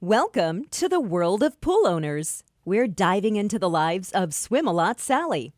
Welcome to the world of pool owners. We're diving into the lives of Swim-A-Lot Sally,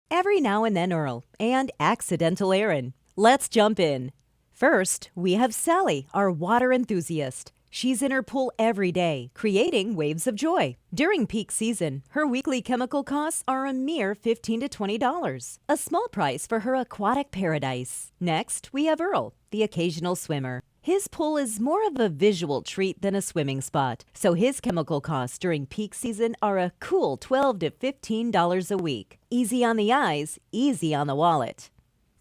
Every Now and Then Earl, and Accidental Aaron. Let's jump in. First, we have Sally, our water enthusiast. She's in her pool every day, creating waves of joy. During peak season, her weekly chemical costs are a mere $15 to $20, a small price for her aquatic paradise. Next, we have Earl, the occasional swimmer. His pool is more of a visual treat than a swimming spot, so his chemical costs during peak season are a cool $12 to $15 a week. Easy on the eyes, easy on the wallet.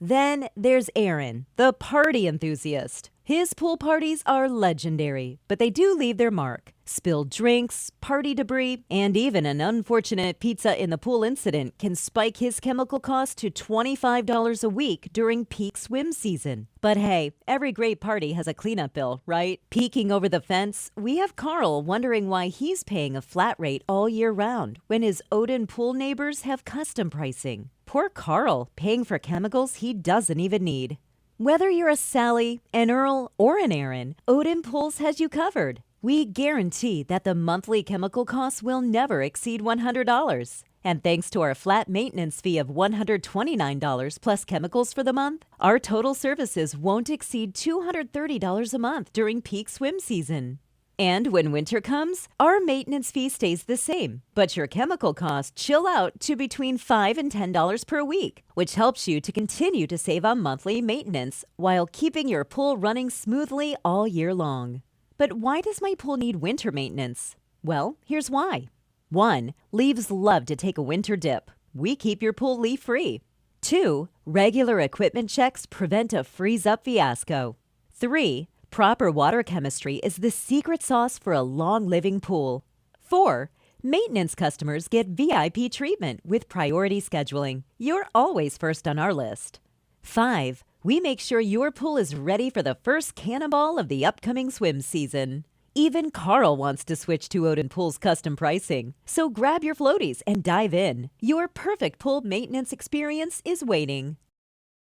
Then there's Aaron, the party enthusiast. His pool parties are legendary, but they do leave their mark. Spilled drinks, party debris, and even an unfortunate pizza in the pool incident can spike his chemical cost to $25 a week during peak swim season. But hey, every great party has a cleanup bill, right? Peeking over the fence, we have Carl wondering why he's paying a flat rate all year round when his Odin pool neighbors have custom pricing. Poor Carl, paying for chemicals he doesn't even need. Whether you're a Sally, an Earl, or an Aaron, Odin Pools has you covered. We guarantee that the monthly chemical costs will never exceed $100. And thanks to our flat maintenance fee of $129 plus chemicals for the month, our total services won't exceed $230 a month during peak swim season. And when winter comes, our maintenance fee stays the same, but your chemical costs chill out to between $5 and $10 per week, which helps you to continue to save on monthly maintenance while keeping your pool running smoothly all year long. But why does my pool need winter maintenance? Well, here's why. 1. Leaves love to take a winter dip. We keep your pool leaf-free. 2. Regular equipment checks prevent a freeze-up fiasco. 3. Proper water chemistry is the secret sauce for a long-living pool. 4. Maintenance customers get VIP treatment with priority scheduling. You're always first on our list. 5. We make sure your pool is ready for the first cannonball of the upcoming swim season. Even Carl wants to switch to Odin Pool's custom pricing. So grab your floaties and dive in. Your perfect pool maintenance experience is waiting.